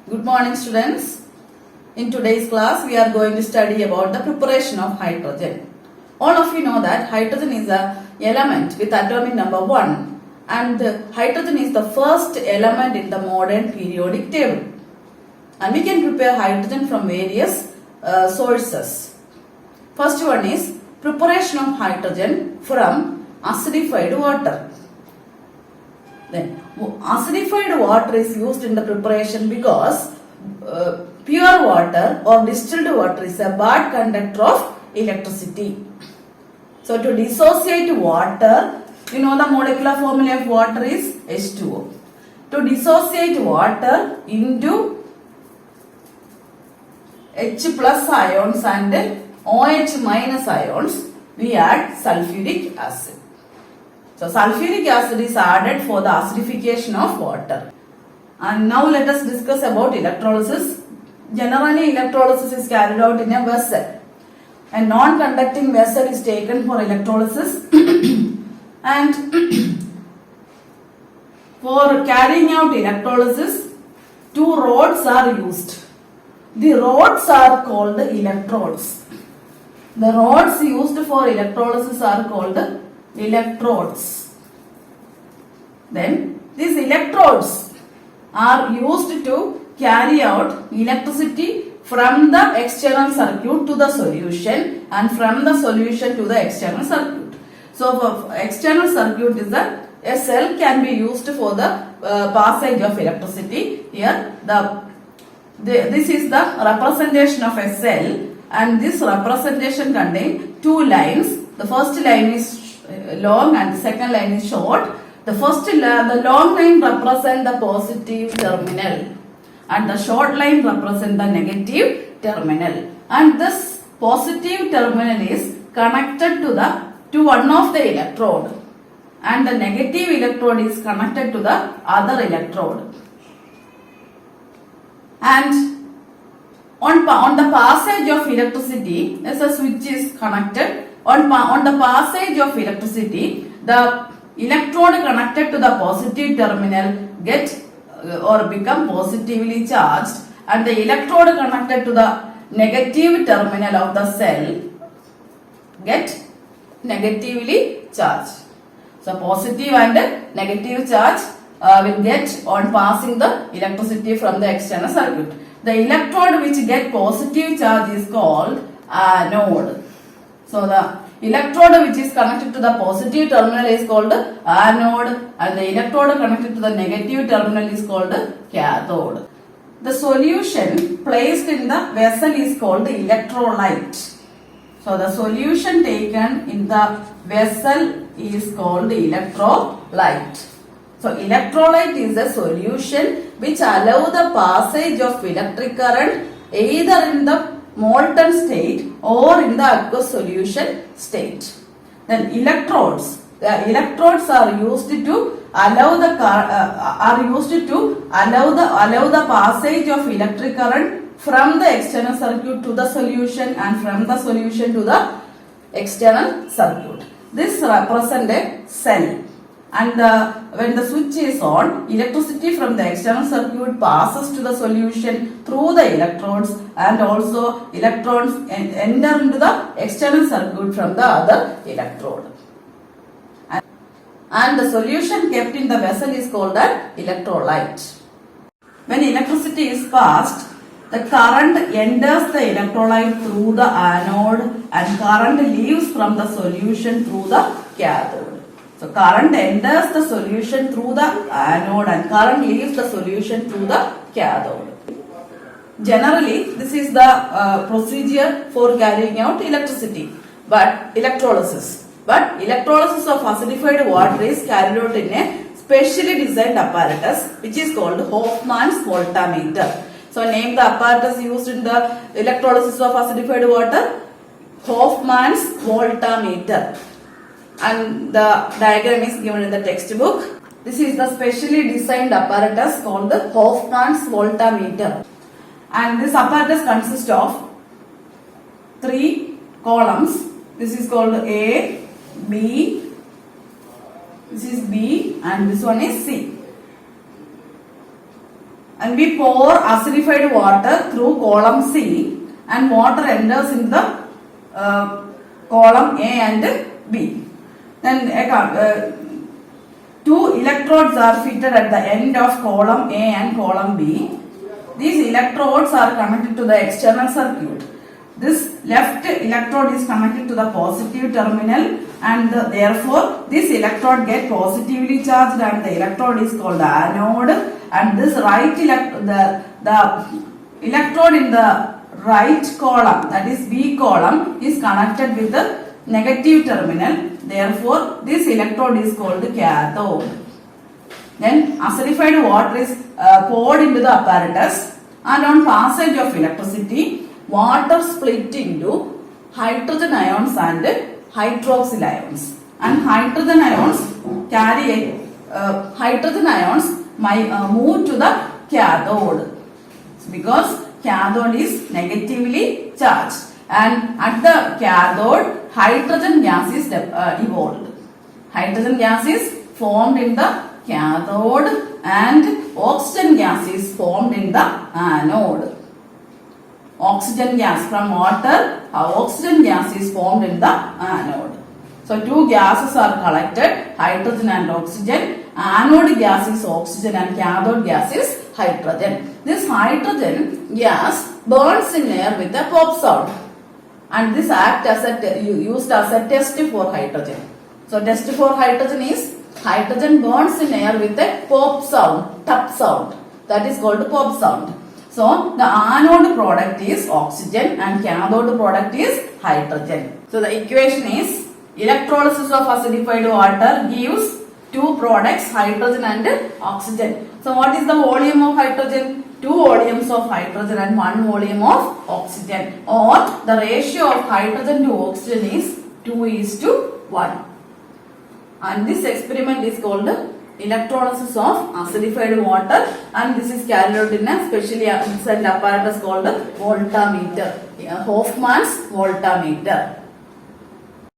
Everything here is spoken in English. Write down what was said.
Good morning, students. In today's class, we are going to study about the preparation of hydrogen. All of you know that hydrogen is a element with atomic number 1, and hydrogen is the first element in the modern periodic table. And we can prepare hydrogen from various sources. First one is preparation of hydrogen from acidified water. Then acidified water is used in the preparation because pure water or distilled water is a bad conductor of electricity. So to dissociate water, you know the molecular formula of water is H2O. To dissociate water into H plus ions and OH minus ions, we add sulfuric acid. So sulfuric acid is added for the acidification of water. And now let us discuss about electrolysis. Generally, electrolysis is carried out in a vessel. A non-conducting vessel is taken for electrolysis and for carrying out electrolysis, two rods are used. The rods are called electrodes. The rods used for electrolysis are called electrodes. Then these electrodes are used to carry out electricity from the external circuit to the solution and from the solution to the external circuit. So for external circuit is a cell can be used for the passage of electricity. Here this is the representation of a cell, and this representation contains two lines. The first line is long and the second line is short. The long line represents the positive terminal and the short line represents the negative terminal. And this positive terminal is connected to one of the electrode, and the negative electrode is connected to the other electrode. And on the passage of electricity, as a switch is connected, on the passage of electricity, the electrode connected to the positive terminal get or become positively charged, and the electrode connected to the negative terminal of the cell get negatively charged. So positive and negative charge will get on passing the electricity from the external circuit. The electrode which get positive charge is called anode. So the electrode which is connected to the positive terminal is called anode, and the electrode connected to the negative terminal is called cathode. The solution placed in the vessel is called electrolyte. So the solution taken in the vessel is called electrolyte. So electrolyte is a solution which allows the passage of electric current either in the molten state or in the aqueous solution state. Then electrodes. The electrodes are used to allow the passage of electric current from the external circuit to the solution and from the solution to the external circuit. This represents a cell. And when the switch is on, electricity from the external circuit passes to the solution through the electrodes, and also electrons enter into the external circuit from the other electrode. And the solution kept in the vessel is called an electrolyte. When electricity is passed, the current enters the electrolyte through the anode and current leaves from the solution through the cathode. So current enters the solution through the anode and current leaves the solution through the cathode. Generally, this is the procedure for carrying out electricity, but electrolysis. But electrolysis of acidified water is carried out in a specially designed apparatus which is called Hofmann's voltameter. So name the apparatus used in the electrolysis of acidified water, Hofmann's voltameter. And the diagram is given in the textbook. This is the specially designed apparatus called the Hofmann's voltameter. And this apparatus consists of 3 columns. This is called A, B, this is B, and this one is C. and we pour acidified water through column C and water enters in the column A and B. Then two electrodes are fitted at the end of column A and column B. These electrodes are connected to the external circuit. This left electrode is connected to the positive terminal and therefore this electrode gets positively charged and the electrode is called the anode, and this the electrode in the right column, that is B column, is connected with the negative terminal. Therefore this electrode is called the cathode. Then acidified water is poured into the apparatus, and on passage of electricity, water split into hydrogen ions and hydroxyl ions. And hydrogen ions move to the cathode because cathode is negatively charged, and at the cathode hydrogen gas is evolved. Hydrogen gas is formed in the cathode and oxygen gas is formed in the anode. Oxygen gas from water, oxygen gas is formed in the anode. So two gases are collected, hydrogen and oxygen. Anode gas is oxygen and cathode gas is hydrogen. This hydrogen gas burns in air with a pop sound, and this act as used as a test for hydrogen. So test for hydrogen is hydrogen burns in air with a pop sound, tap sound. That is called pop sound. So the anode product is oxygen and cathode product is hydrogen. So the equation is electrolysis of acidified water gives two products, hydrogen and oxygen. So what is the volume of hydrogen? 2 volumes of hydrogen and 1 volume of oxygen, or the ratio of hydrogen to oxygen is 2:1. And this experiment is called electrolysis of acidified water, and this is carried out in a specially apparatus called voltameter, Hofmann's voltameter.